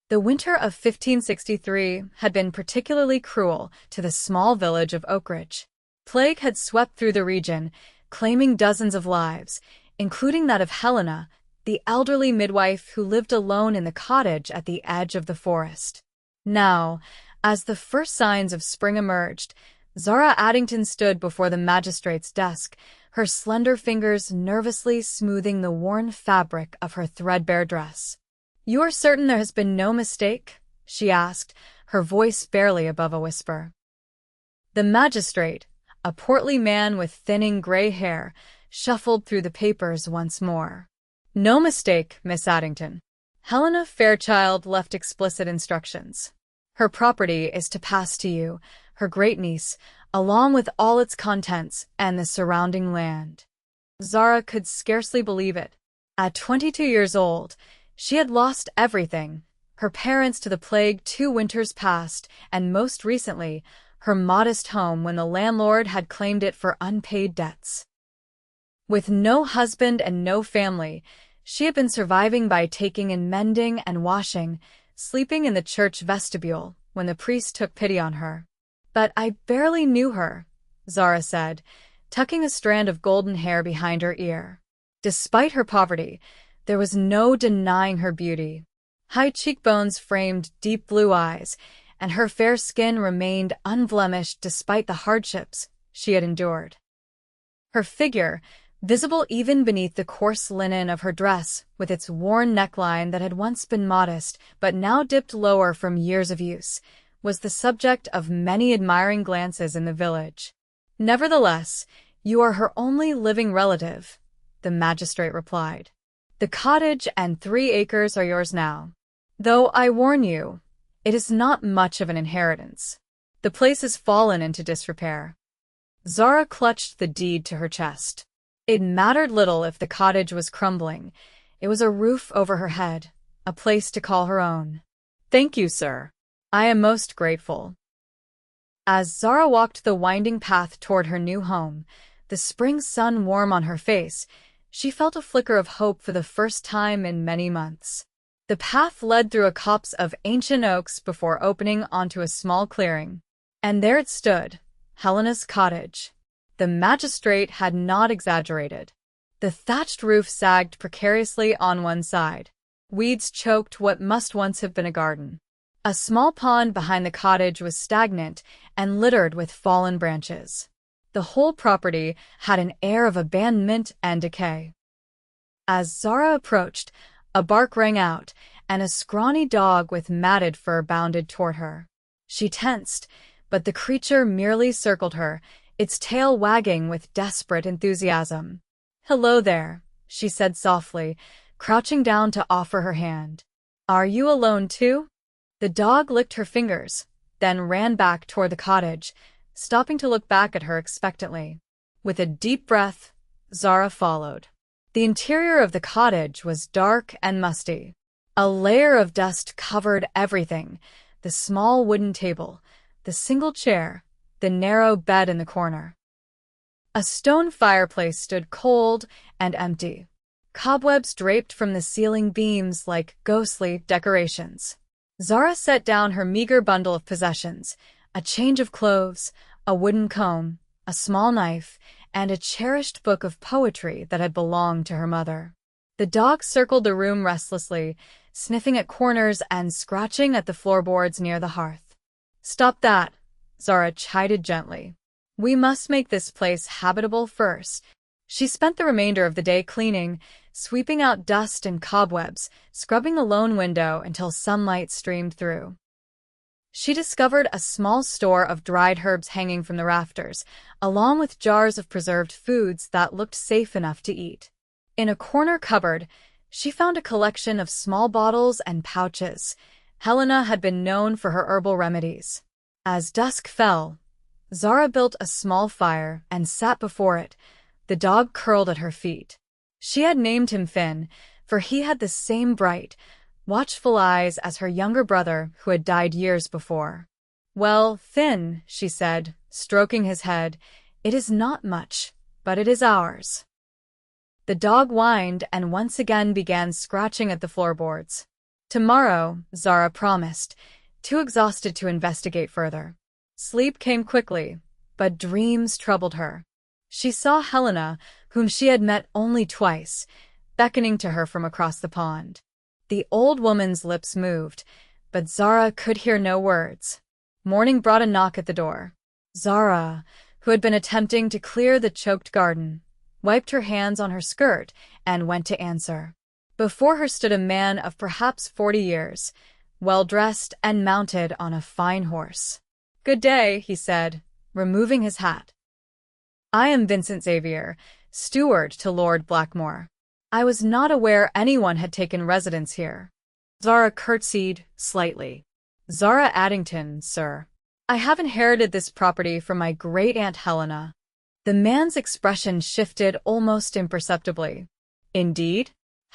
The winter of 1563 had been particularly cruel to the small village of Oakridge. Plague had swept through the region, claiming dozens of lives, including that of Helena, the elderly midwife who lived alone in the cottage at the edge of the forest. Now, as the first signs of spring emerged, Zara Addington stood before the magistrate's desk, her slender fingers nervously smoothing the worn fabric of her threadbare dress. "You are certain there has been no mistake?" she asked, her voice barely above a whisper. The magistrate, a portly man with thinning gray hair, shuffled through the papers once more. "No mistake, Miss Addington. Helena Fairchild left explicit instructions. Her property is to pass to you, her great-niece, along with all its contents and the surrounding land." Zara could scarcely believe it. At 22 years old, she had lost everything, her parents to the plague 2 winters past, and most recently, her modest home when the landlord had claimed it for unpaid debts. With no husband and no family, she had been surviving by taking in mending and washing, sleeping in the church vestibule when the priest took pity on her. "But I barely knew her," Zara said, tucking a strand of golden hair behind her ear. Despite her poverty, there was no denying her beauty. High cheekbones framed deep blue eyes, and her fair skin remained unblemished despite the hardships she had endured. Her figure, visible even beneath the coarse linen of her dress with its worn neckline that had once been modest but now dipped lower from years of use, was the subject of many admiring glances in the village. "Nevertheless, you are her only living relative," the magistrate replied. "The cottage and 3 acres are yours now. Though I warn you, it is not much of an inheritance. The place has fallen into disrepair." Zara clutched the deed to her chest. It mattered little if the cottage was crumbling. It was a roof over her head, a place to call her own. "Thank you, sir. I am most grateful." As Zara walked the winding path toward her new home, the spring sun warm on her face, she felt a flicker of hope for the first time in many months. The path led through a copse of ancient oaks before opening onto a small clearing. And there it stood, Helena's cottage. The magistrate had not exaggerated. The thatched roof sagged precariously on one side. Weeds choked what must once have been a garden. A small pond behind the cottage was stagnant and littered with fallen branches. The whole property had an air of abandonment and decay. As Zara approached, a bark rang out, and a scrawny dog with matted fur bounded toward her. She tensed, but the creature merely circled her, its tail wagging with desperate enthusiasm. "Hello there," she said softly, crouching down to offer her hand. "Are you alone too?" The dog licked her fingers, then ran back toward the cottage, stopping to look back at her expectantly. With a deep breath, Zara followed. The interior of the cottage was dark and musty. A layer of dust covered everything: the small wooden table, the single chair, the narrow bed in the corner. A stone fireplace stood cold and empty, cobwebs draped from the ceiling beams like ghostly decorations. Zara set down her meager bundle of possessions: a change of clothes, a wooden comb, a small knife, and a cherished book of poetry that had belonged to her mother. The dog circled the room restlessly, sniffing at corners and scratching at the floorboards near the hearth. "Stop that," Zara chided gently. "We must make this place habitable first." She spent the remainder of the day cleaning, sweeping out dust and cobwebs, scrubbing the lone window until sunlight streamed through. She discovered a small store of dried herbs hanging from the rafters, along with jars of preserved foods that looked safe enough to eat. In a corner cupboard, she found a collection of small bottles and pouches. Helena had been known for her herbal remedies. As dusk fell, Zara built a small fire and sat before it, the dog curled at her feet. She had named him Finn, for he had the same bright, watchful eyes as her younger brother who had died years before. "Well, Finn," she said, stroking his head, "it is not much, but it is ours." The dog whined and once again began scratching at the floorboards. Tomorrow, Zara promised, too exhausted to investigate further. Sleep came quickly, but dreams troubled her. She saw Helena, whom she had met only twice, beckoning to her from across the pond. The old woman's lips moved, but Zara could hear no words. Morning brought a knock at the door. Zara, who had been attempting to clear the choked garden, wiped her hands on her skirt and went to answer. Before her stood a man of perhaps 40 years, well-dressed and mounted on a fine horse. "Good day," he said, removing his hat. "I am Vincent Xavier, steward to Lord Blackmore. I was not aware anyone had taken residence here." Zara curtsied slightly. "Zara Addington, sir. I have inherited this property from my great-aunt Helena." The man's expression shifted almost imperceptibly. "Indeed?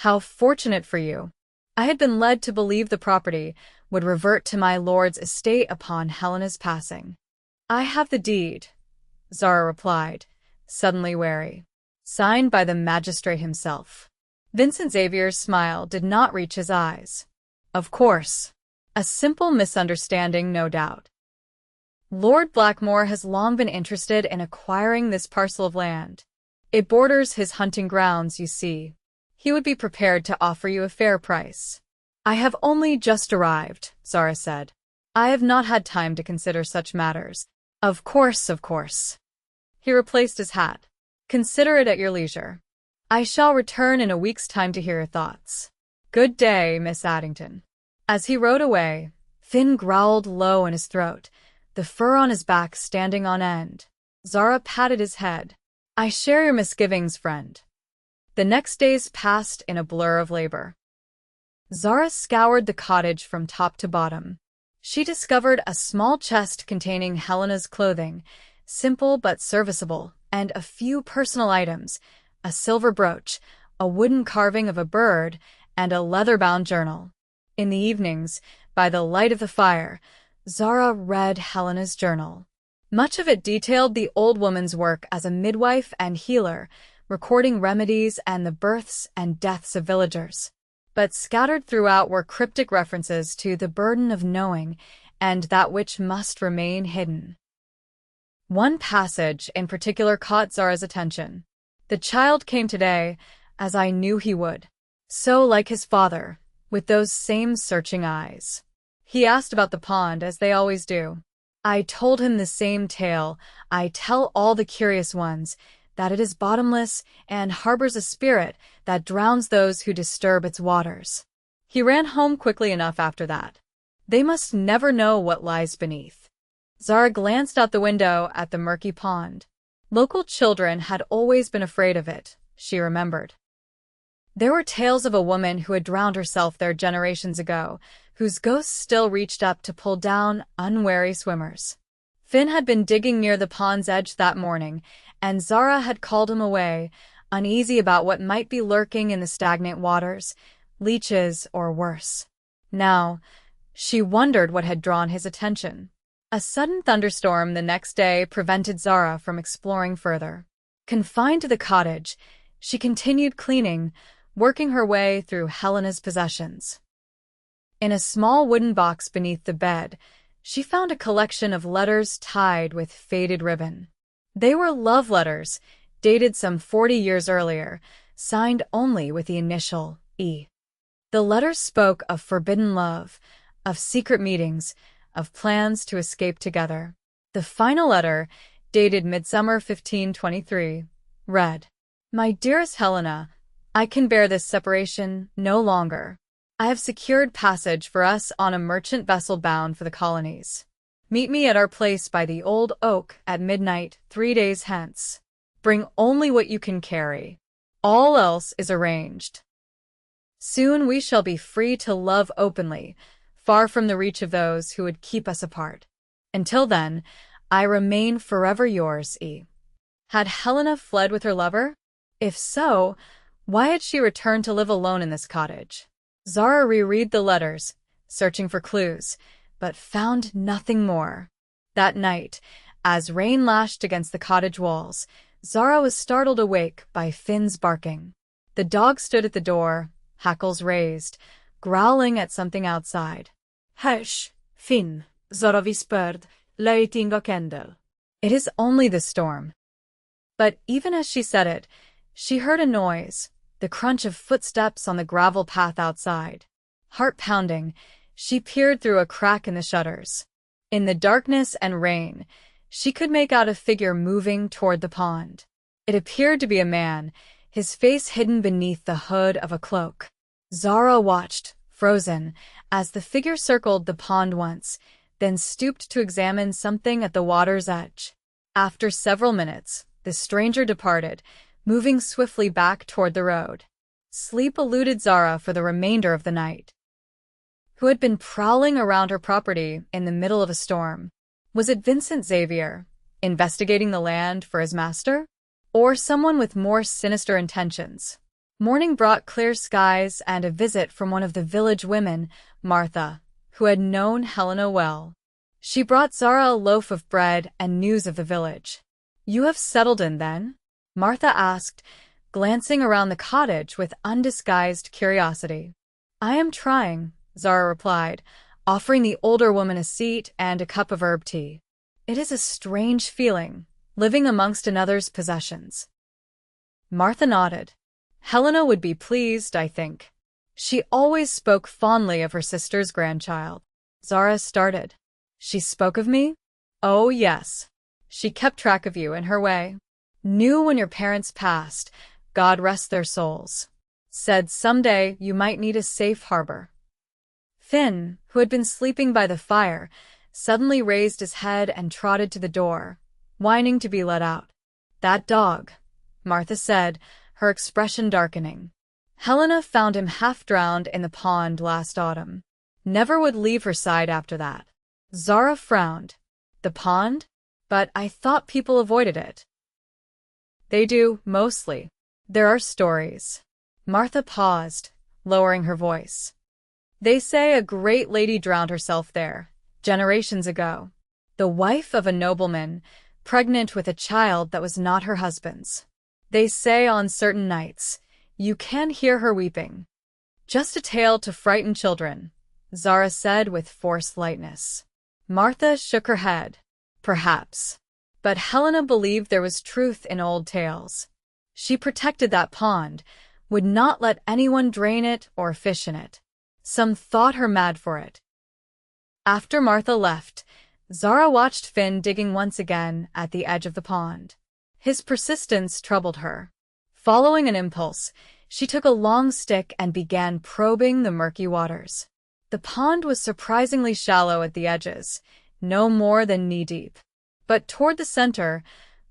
How fortunate for you. I had been led to believe the property would revert to my lord's estate upon Helena's passing." "I have the deed," Zara replied, suddenly wary. "Signed by the magistrate himself." Vincent Xavier's smile did not reach his eyes. "Of course. A simple misunderstanding, no doubt. Lord Blackmore has long been interested in acquiring this parcel of land. It borders his hunting grounds, you see. He would be prepared to offer you a fair price." "I have only just arrived," Zara said. "I have not had time to consider such matters." Of course. He replaced his hat. "Consider it at your leisure. I shall return in a week's time to hear your thoughts. Good day, Miss Addington." As he rode away, Finn growled low in his throat, the fur on his back standing on end. Zara patted his head. "I share your misgivings, friend." The next days passed in a blur of labor. Zara scoured the cottage from top to bottom. She discovered a small chest containing Helena's clothing, simple but serviceable, and a few personal items, a silver brooch, a wooden carving of a bird, and a leather-bound journal. In the evenings, by the light of the fire, Zara read Helena's journal. Much of it detailed the old woman's work as a midwife and healer, recording remedies and the births and deaths of villagers. But scattered throughout were cryptic references to the burden of knowing and that which must remain hidden. One passage in particular caught Zara's attention. "The child came today, as I knew he would. So like his father, with those same searching eyes. He asked about the pond, as they always do. I told him the same tale I tell all the curious ones, that it is bottomless and harbors a spirit that drowns those who disturb its waters. He ran home quickly enough after that. They must never know what lies beneath." Zara glanced out the window at the murky pond. Local children had always been afraid of it, she remembered. There were tales of a woman who had drowned herself there generations ago, whose ghost still reached up to pull down unwary swimmers. Finn had been digging near the pond's edge that morning, and Zara had called him away, uneasy about what might be lurking in the stagnant waters, leeches or worse. Now, she wondered what had drawn his attention. A sudden thunderstorm the next day prevented Zara from exploring further. Confined to the cottage, she continued cleaning, working her way through Helena's possessions. In a small wooden box beneath the bed, she found a collection of letters tied with faded ribbon. They were love letters, dated some 40 years earlier, signed only with the initial E. The letters spoke of forbidden love, of secret meetings, of plans to escape together. The final letter, dated midsummer 1523, read, "My dearest Helena, I can bear this separation no longer. I have secured passage for us on a merchant vessel bound for the colonies. Meet me at our place by the old oak at midnight 3 days hence. Bring only what you can carry. All else is arranged. Soon we shall be free to love openly, far from the reach of those who would keep us apart. Until then, I remain forever yours, E." Had Helena fled with her lover? If so, why had she returned to live alone in this cottage? Zara reread the letters, searching for clues, but found nothing more. That night, as rain lashed against the cottage walls, Zara was startled awake by Finn's barking. The dog stood at the door, hackles raised, growling at something outside. Hush, Finn, Zara whispered, lighting a candle. It is only the storm. But even as she said it, she heard a noise, the crunch of footsteps on the gravel path outside. Heart pounding, she peered through a crack in the shutters. In the darkness and rain, she could make out a figure moving toward the pond. It appeared to be a man, his face hidden beneath the hood of a cloak. Zara watched, frozen, as the figure circled the pond once, then stooped to examine something at the water's edge. After several minutes, the stranger departed, moving swiftly back toward the road. Sleep eluded Zara for the remainder of the night. Who had been prowling around her property in the middle of a storm? Was it Vincent Xavier, investigating the land for his master? Or someone with more sinister intentions? Morning brought clear skies and a visit from one of the village women, Martha, who had known Helena well. She brought Zara a loaf of bread and news of the village. "You have settled in, then?" Martha asked, glancing around the cottage with undisguised curiosity. "I am trying," Zara replied, offering the older woman a seat and a cup of herb tea. "It is a strange feeling, living amongst another's possessions." Martha nodded. "Helena would be pleased, I think. She always spoke fondly of her sister's grandchild." Zara started. "She spoke of me?" "Oh, yes. She kept track of you in her way. Knew when your parents passed, God rest their souls. Said someday you might need a safe harbor." Finn, who had been sleeping by the fire, suddenly raised his head and trotted to the door, whining to be let out. "That dog," Martha said, her expression darkening. "Helena found him half-drowned in the pond last autumn. Never would leave her side after that." Zara frowned. "The pond? But I thought people avoided it." "They do, mostly. There are stories." Martha paused, lowering her voice. "They say a great lady drowned herself there, generations ago. The wife of a nobleman, pregnant with a child that was not her husband's. They say on certain nights, you can hear her weeping." "Just a tale to frighten children," Zara said with forced lightness. Martha shook her head. "Perhaps. But Helena believed there was truth in old tales. She protected that pond, would not let anyone drain it or fish in it. Some thought her mad for it." After Martha left, Zara watched Finn digging once again at the edge of the pond. His persistence troubled her. Following an impulse, she took a long stick and began probing the murky waters. The pond was surprisingly shallow at the edges, no more than knee-deep. But toward the center,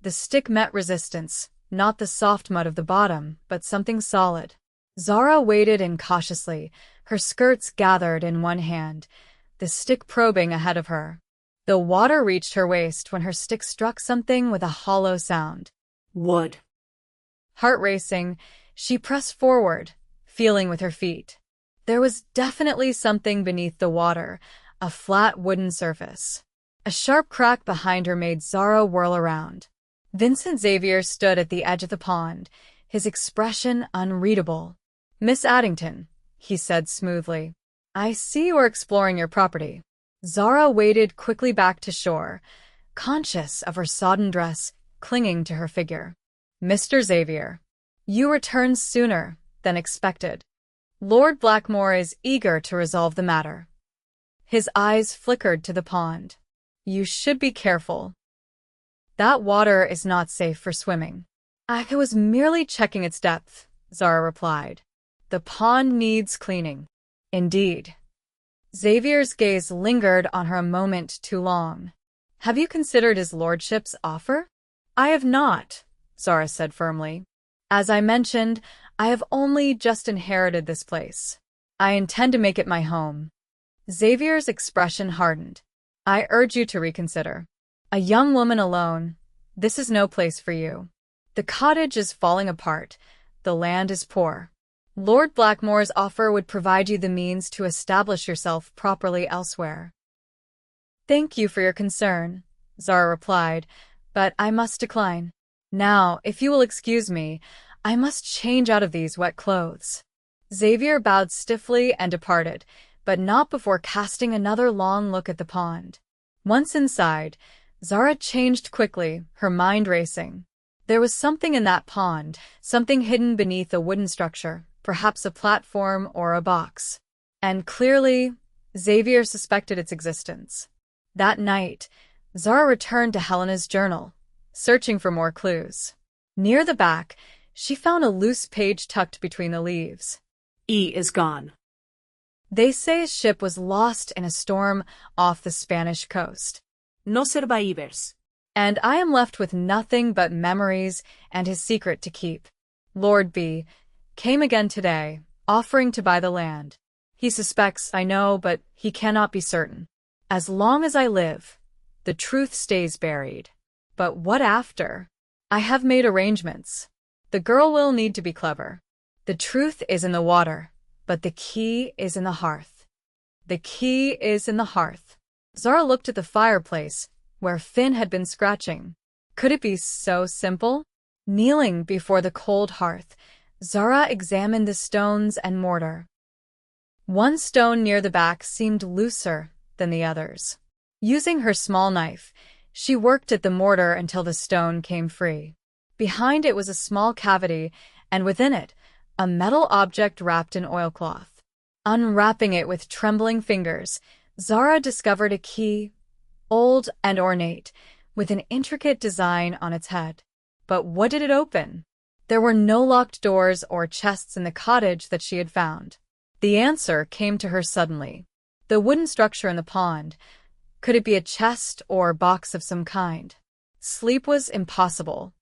the stick met resistance, not the soft mud of the bottom, but something solid. Zara waded in cautiously, her skirts gathered in one hand, the stick probing ahead of her. The water reached her waist when her stick struck something with a hollow sound. Wood. Heart racing, she pressed forward, feeling with her feet. There was definitely something beneath the water, a flat wooden surface. A sharp crack behind her made Zara whirl around. Vincent Xavier stood at the edge of the pond, his expression unreadable. "Miss Addington," he said smoothly, "I see you are exploring your property." Zara waded quickly back to shore, conscious of her sodden dress clinging to her figure. "Mr. Xavier, you returned sooner than expected. Lord Blackmore is eager to resolve the matter." His eyes flickered to the pond. "You should be careful. That water is not safe for swimming." "I was merely checking its depth," Zara replied. "The pond needs cleaning." "Indeed." Xavier's gaze lingered on her a moment too long. "Have you considered his lordship's offer?" "I have not," Zara said firmly. "As I mentioned, I have only just inherited this place. I intend to make it my home." Xavier's expression hardened. "I urge you to reconsider. A young woman alone, this is no place for you. The cottage is falling apart. The land is poor. Lord Blackmore's offer would provide you the means to establish yourself properly elsewhere." "Thank you for your concern," Zara replied, "but I must decline. Now, if you will excuse me, I must change out of these wet clothes." Xavier bowed stiffly and departed, but not before casting another long look at the pond. Once inside, Zara changed quickly, her mind racing. There was something in that pond, something hidden beneath a wooden structure, perhaps a platform or a box. And clearly, Xavier suspected its existence. That night, Zara returned to Helena's journal, searching for more clues. Near the back, she found a loose page tucked between the leaves. E is gone. They say a ship was lost in a storm off the Spanish coast. No survivors. And I am left with nothing but memories and his secret to keep. Lord B came again today, offering to buy the land. He suspects, I know, but he cannot be certain. As long as I live, the truth stays buried. But what after? I have made arrangements. The girl will need to be clever. The truth is in the water, but the key is in the hearth. The key is in the hearth. Zara looked at the fireplace, where Finn had been scratching. Could it be so simple? Kneeling before the cold hearth, Zara examined the stones and mortar. One stone near the back seemed looser than the others. Using her small knife, she worked at the mortar until the stone came free. Behind it was a small cavity, and within it, a metal object wrapped in oilcloth. Unwrapping it with trembling fingers, Zara discovered a key, old and ornate, with an intricate design on its head. But what did it open? There were no locked doors or chests in the cottage that she had found. The answer came to her suddenly. The wooden structure in the pond. Could it be a chest or box of some kind? Sleep was impossible.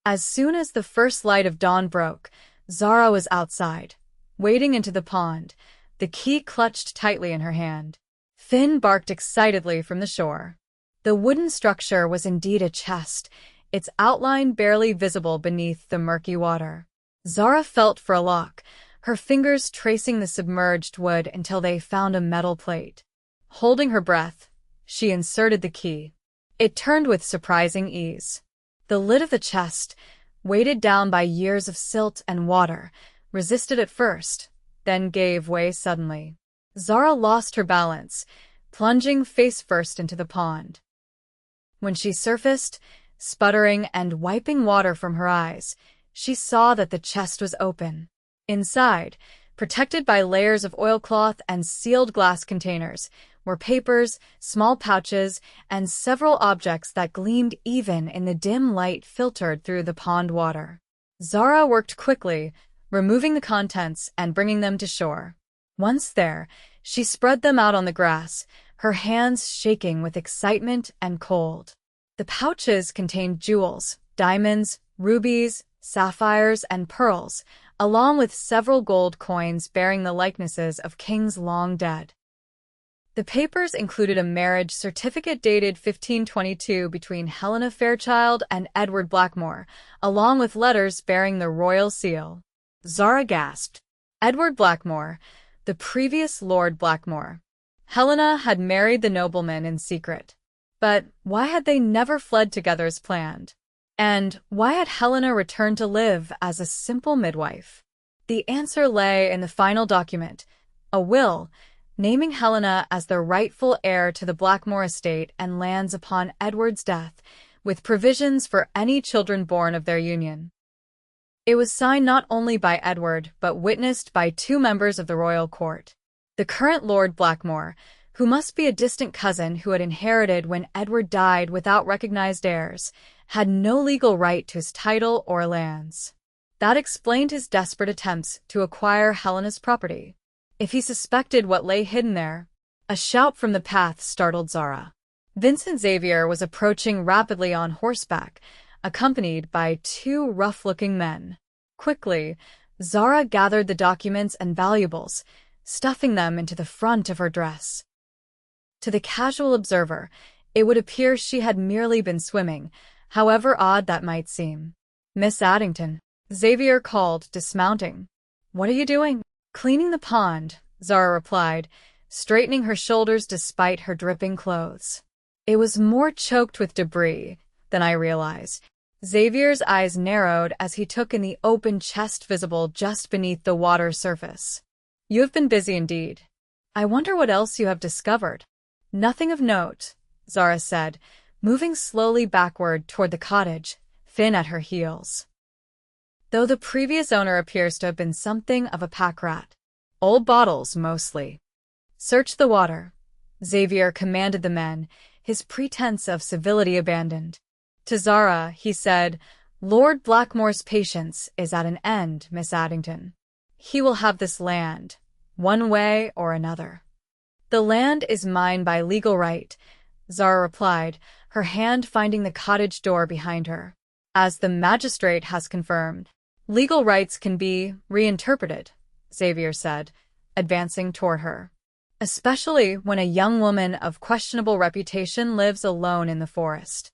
As soon as the first light of dawn broke, Zara was outside, wading into the pond, the key clutched tightly in her hand. Finn barked excitedly from the shore. The wooden structure was indeed a chest, its outline barely visible beneath the murky water. Zara felt for a lock, her fingers tracing the submerged wood until they found a metal plate. Holding her breath, she inserted the key. It turned with surprising ease. The lid of the chest, weighted down by years of silt and water, resisted at first, then gave way suddenly. Zara lost her balance, plunging face first into the pond. When she surfaced, sputtering and wiping water from her eyes, she saw that the chest was open. Inside, protected by layers of oilcloth and sealed glass containers, were papers, small pouches, and several objects that gleamed even in the dim light filtered through the pond water. Zara worked quickly, removing the contents and bringing them to shore. Once there, she spread them out on the grass, her hands shaking with excitement and cold. The pouches contained jewels, diamonds, rubies, sapphires, and pearls, along with several gold coins bearing the likenesses of kings long dead. The papers included a marriage certificate dated 1522 between Helena Fairchild and Edward Blackmore, along with letters bearing the royal seal. Zara gasped. Edward Blackmore, the previous Lord Blackmore. Helena had married the nobleman in secret. But why had they never fled together as planned? And why had Helena returned to live as a simple midwife? The answer lay in the final document, a will, naming Helena as the rightful heir to the Blackmore estate and lands upon Edward's death, with provisions for any children born of their union. It was signed not only by Edward, but witnessed by 2 members of the royal court. The current Lord Blackmore, who must be a distant cousin who had inherited when Edward died without recognized heirs, had no legal right to his title or lands. That explained his desperate attempts to acquire Helena's property. If he suspected what lay hidden there, a shout from the path startled Zara. Vincent Xavier was approaching rapidly on horseback, accompanied by 2 rough-looking men. Quickly, Zara gathered the documents and valuables, stuffing them into the front of her dress. To the casual observer, it would appear she had merely been swimming, however odd that might seem. "Miss Addington," Xavier called, dismounting. "What are you doing?" "Cleaning the pond," Zara replied, straightening her shoulders despite her dripping clothes. "It was more choked with debris than I realized." Xavier's eyes narrowed as he took in the open chest visible just beneath the water's surface. You have been busy indeed. I wonder what else you have discovered. Nothing of note, Zara said, moving slowly backward toward the cottage, Finn at her heels. Though the previous owner appears to have been something of a pack rat. Old bottles, mostly. Search the water, Xavier commanded the men, his pretense of civility abandoned. To Zara, he said, Lord Blackmore's patience is at an end, Miss Addington. He will have this land, one way or another. The land is mine by legal right, Zara replied, her hand finding the cottage door behind her. As the magistrate has confirmed, legal rights can be reinterpreted, Xavier said, advancing toward her. Especially when a young woman of questionable reputation lives alone in the forest.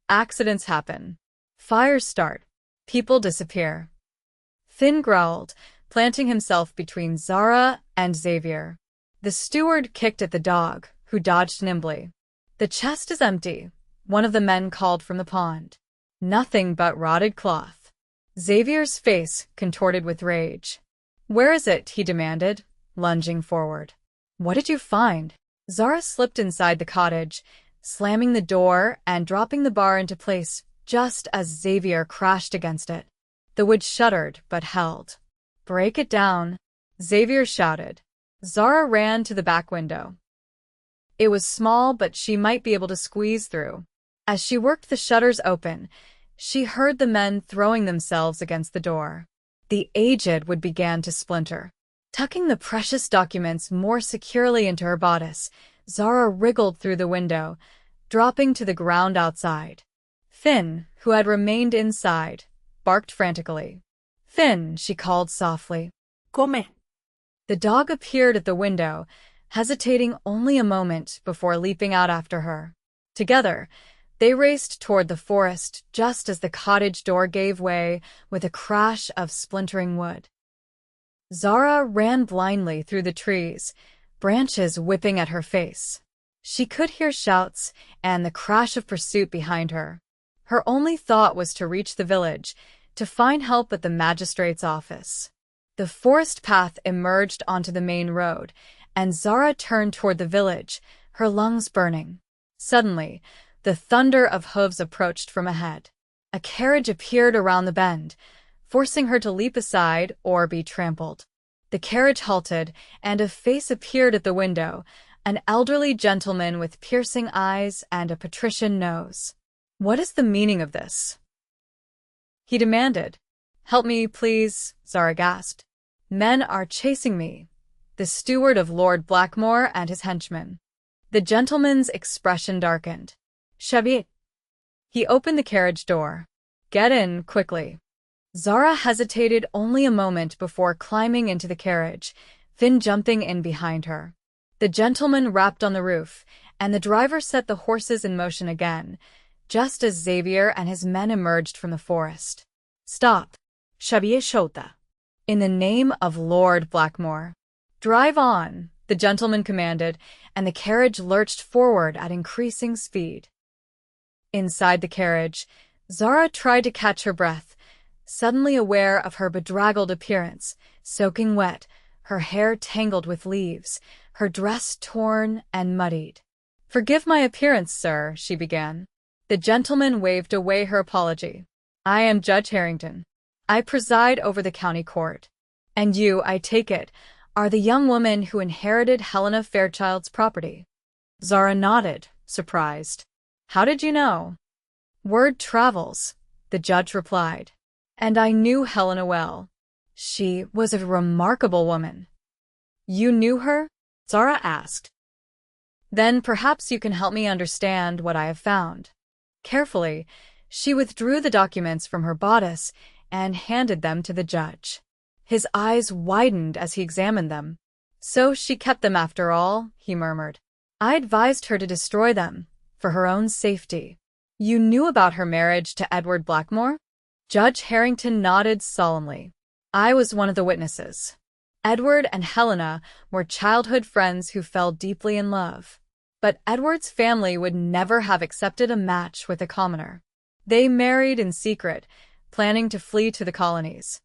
Accidents happen. Fires start. People disappear. Finn growled, planting himself between Zara and Xavier. The steward kicked at the dog, who dodged nimbly. The chest is empty, one of the men called from the pond. Nothing but rotted cloth. Xavier's face contorted with rage. Where is it? He demanded, lunging forward. What did you find? Zara slipped inside the cottage, slamming the door and dropping the bar into place just as Xavier crashed against it. The wood shuddered but held. Break it down, Xavier shouted. Zara ran to the back window. It was small, but she might be able to squeeze through. As she worked the shutters open, she heard the men throwing themselves against the door. The aged wood began to splinter. Tucking the precious documents more securely into her bodice, Zara wriggled through the window, dropping to the ground outside. Finn, who had remained inside, barked frantically. Finn, she called softly. Come. The dog appeared at the window, hesitating only a moment before leaping out after her. Together, they raced toward the forest just as the cottage door gave way with a crash of splintering wood. Zara ran blindly through the trees, branches whipping at her face. She could hear shouts and the crash of pursuit behind her. Her only thought was to reach the village, to find help at the magistrate's office. The forest path emerged onto the main road, and Zara turned toward the village, her lungs burning. Suddenly, the thunder of hooves approached from ahead. A carriage appeared around the bend, forcing her to leap aside or be trampled. The carriage halted, and a face appeared at the window, an elderly gentleman with piercing eyes and a patrician nose. What is the meaning of this? He demanded. Help me, please, Zara gasped. Men are chasing me. The steward of Lord Blackmore and his henchmen. The gentleman's expression darkened. Xavier. He opened the carriage door. Get in, quickly. Zara hesitated only a moment before climbing into the carriage, Finn jumping in behind her. The gentleman rapped on the roof, and the driver set the horses in motion again, just as Xavier and his men emerged from the forest. Stop. Xavier Shota. In the name of Lord Blackmore. Drive on, the gentleman commanded, and the carriage lurched forward at increasing speed. Inside the carriage, Zara tried to catch her breath, suddenly aware of her bedraggled appearance, soaking wet, her hair tangled with leaves, her dress torn and muddied. Forgive my appearance, sir, she began. The gentleman waved away her apology. I am Judge Harrington. I preside over the county court. And you, I take it, are the young woman who inherited Helena Fairchild's property. Zara nodded, surprised. How did you know? Word travels, the judge replied. And I knew Helena well. She was a remarkable woman. You knew her? Zara asked. Then perhaps you can help me understand what I have found. Carefully, she withdrew the documents from her bodice and handed them to the judge. His eyes widened as he examined them. So she kept them after all, he murmured. I advised her to destroy them, for her own safety. You knew about her marriage to Edward Blackmore? Judge Harrington nodded solemnly. I was one of the witnesses. Edward and Helena were childhood friends who fell deeply in love. But Edward's family would never have accepted a match with a commoner. They married in secret, planning to flee to the colonies.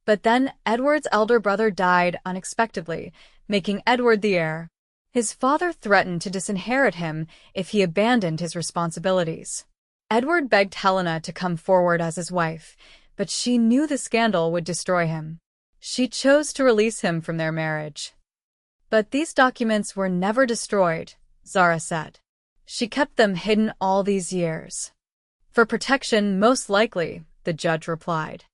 But then Edward's elder brother died unexpectedly, making Edward the heir. His father threatened to disinherit him if he abandoned his responsibilities. Edward begged Helena to come forward as his wife, but she knew the scandal would destroy him. She chose to release him from their marriage. But these documents were never destroyed, Zara said. She kept them hidden all these years. For protection, most likely, the judge replied.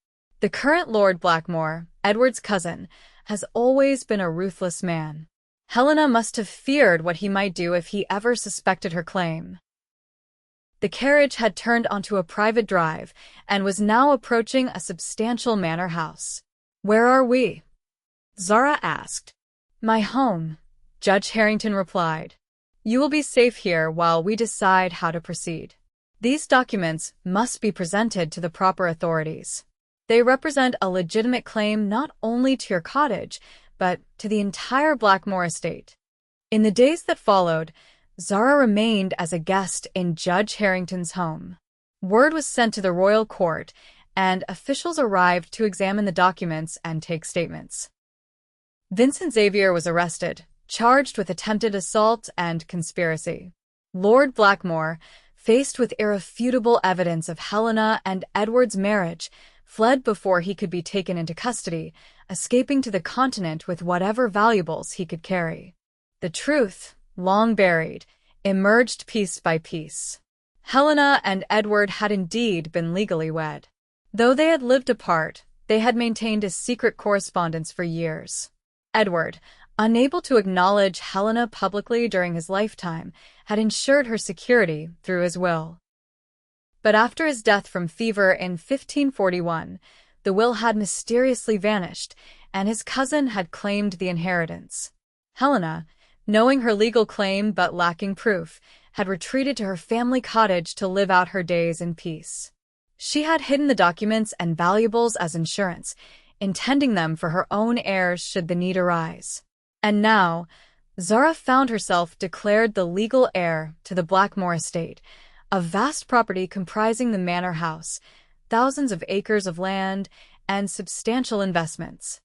The current Lord Blackmore, Edward's cousin, has always been a ruthless man. Helena must have feared what he might do if he ever suspected her claim. The carriage had turned onto a private drive and was now approaching a substantial manor house. "Where are we?" Zara asked. "My home," Judge Harrington replied. "You will be safe here while we decide how to proceed. These documents must be presented to the proper authorities. They represent a legitimate claim not only to your cottage, but to the entire Blackmore estate." In the days that followed, Zara remained as a guest in Judge Harrington's home. Word was sent to the royal court, and officials arrived to examine the documents and take statements. Vincent Xavier was arrested, charged with attempted assault and conspiracy. Lord Blackmore, faced with irrefutable evidence of Helena and Edward's marriage, fled before he could be taken into custody, escaping to the continent with whatever valuables he could carry. The truth, long buried, emerged piece by piece. Helena and Edward had indeed been legally wed. Though they had lived apart, they had maintained a secret correspondence for years. Edward, unable to acknowledge Helena publicly during his lifetime, had ensured her security through his will. But after his death from fever in 1541, the will had mysteriously vanished, and his cousin had claimed the inheritance. Helena, knowing her legal claim but lacking proof, had retreated to her family cottage to live out her days in peace. She had hidden the documents and valuables as insurance, intending them for her own heirs should the need arise. And now, Zara found herself declared the legal heir to the Blackmore estate, a vast property comprising the manor house, thousands of acres of land, and substantial investments.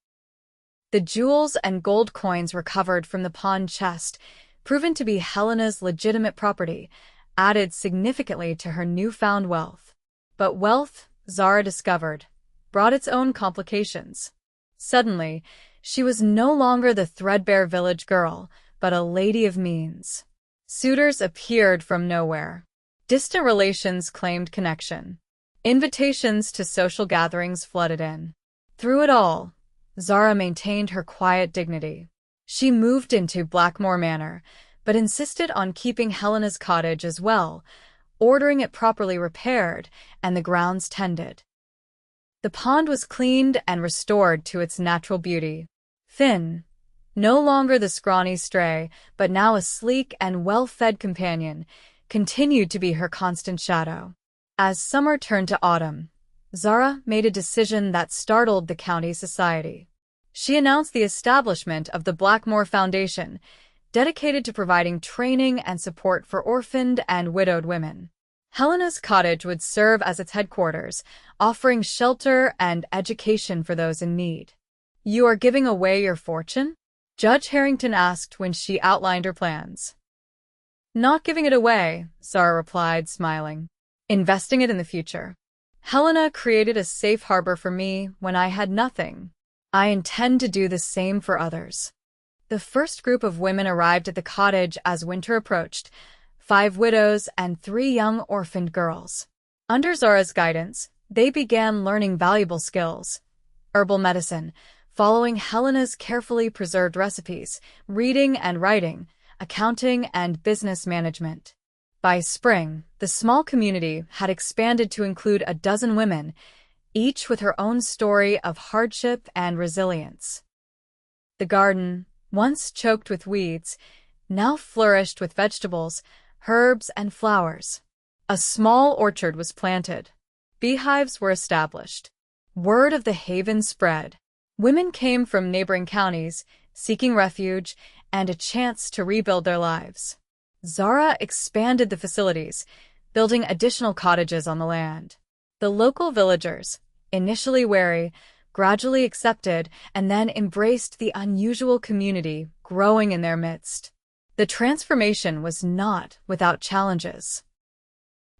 The jewels and gold coins recovered from the pawn chest, proven to be Helena's legitimate property, added significantly to her newfound wealth. But wealth, Zara discovered, brought its own complications. Suddenly, she was no longer the threadbare village girl, but a lady of means. Suitors appeared from nowhere. Distant relations claimed connection. Invitations to social gatherings flooded in. Through it all, Zara maintained her quiet dignity. She moved into Blackmore Manor, but insisted on keeping Helena's cottage as well, ordering it properly repaired and the grounds tended. The pond was cleaned and restored to its natural beauty. Finn, no longer the scrawny stray, but now a sleek and well-fed companion, continued to be her constant shadow. As summer turned to autumn, Zara made a decision that startled the county society. She announced the establishment of the Blackmore Foundation, dedicated to providing training and support for orphaned and widowed women. Helena's cottage would serve as its headquarters, offering shelter and education for those in need. "You are giving away your fortune?" Judge Harrington asked when she outlined her plans. "Not giving it away," Zara replied, smiling. "Investing it in the future. Helena created a safe harbor for me when I had nothing. I intend to do the same for others." The first group of women arrived at the cottage as winter approached, 5 widows and 3 young orphaned girls. Under Zara's guidance, they began learning valuable skills: herbal medicine, following Helena's carefully preserved recipes, reading and writing, accounting, and business management. By spring, the small community had expanded to include a dozen women, each with her own story of hardship and resilience. The garden, once choked with weeds, now flourished with vegetables, herbs, and flowers. A small orchard was planted. Beehives were established. Word of the haven spread. Women came from neighboring counties, seeking refuge and a chance to rebuild their lives. Zara expanded the facilities, building additional cottages on the land. The local villagers, initially wary, gradually accepted and then embraced the unusual community growing in their midst. The transformation was not without challenges.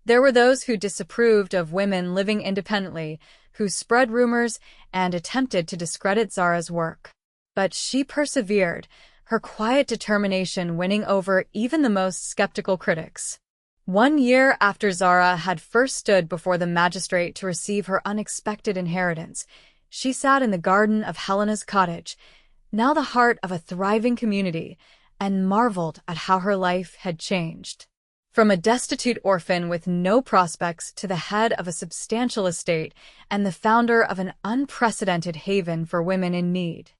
There were those who disapproved of women living independently, who spread rumors and attempted to discredit Zara's work. But she persevered, her quiet determination winning over even the most skeptical critics. 1 year after Zara had first stood before the magistrate to receive her unexpected inheritance, she sat in the garden of Helena's cottage, now the heart of a thriving community, and marveled at how her life had changed. From a destitute orphan with no prospects to the head of a substantial estate and the founder of an unprecedented haven for women in need.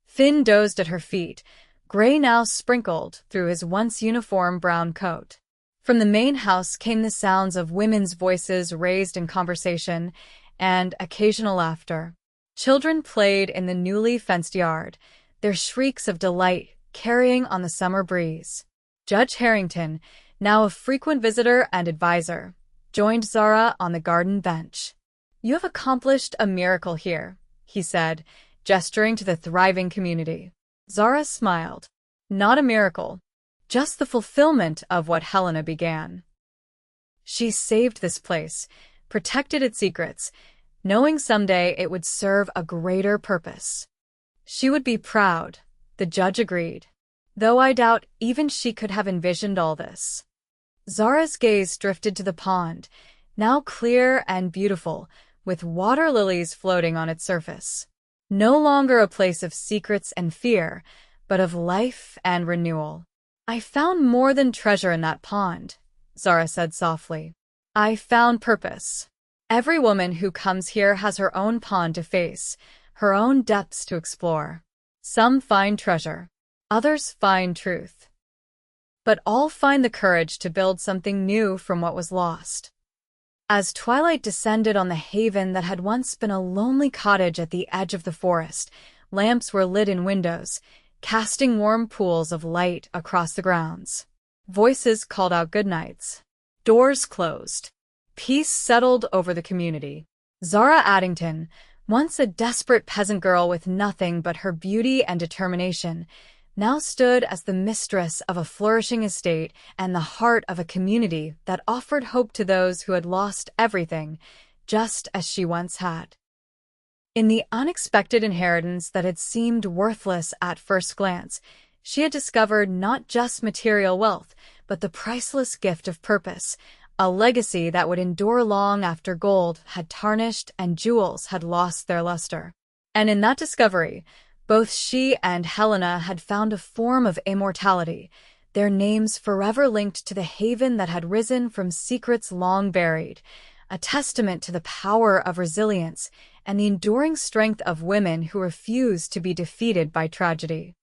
Finn dozed at her feet, gray now sprinkled through his once uniform brown coat. From the main house came the sounds of women's voices raised in conversation and occasional laughter. Children played in the newly fenced yard, their shrieks of delight carrying on the summer breeze. Judge Harrington, now a frequent visitor and advisor, joined Zara on the garden bench. "You have accomplished a miracle here," he said, gesturing to the thriving community. Zara smiled. "Not a miracle, just the fulfillment of what Helena began." She saved this place, protected its secrets, knowing someday it would serve a greater purpose. She would be proud, the judge agreed, though I doubt even she could have envisioned all this. Zara's gaze drifted to the pond, now clear and beautiful, with water lilies floating on its surface. No longer a place of secrets and fear, but of life and renewal. "I found more than treasure in that pond," Zara said softly. "I found purpose. Every woman who comes here has her own pond to face, her own depths to explore. Some find treasure, others find truth. But all find the courage to build something new from what was lost." As twilight descended on the haven that had once been a lonely cottage at the edge of the forest, lamps were lit in windows, casting warm pools of light across the grounds. Voices called out goodnights. Doors closed. Peace settled over the community. Zara Addington, once a desperate peasant girl with nothing but her beauty and determination, now stood as the mistress of a flourishing estate and the heart of a community that offered hope to those who had lost everything, just as she once had. In the unexpected inheritance that had seemed worthless at first glance, she had discovered not just material wealth, but the priceless gift of purpose, a legacy that would endure long after gold had tarnished and jewels had lost their luster. And in that discovery, both she and Helena had found a form of immortality, their names forever linked to the haven that had risen from secrets long buried, a testament to the power of resilience and the enduring strength of women who refused to be defeated by tragedy.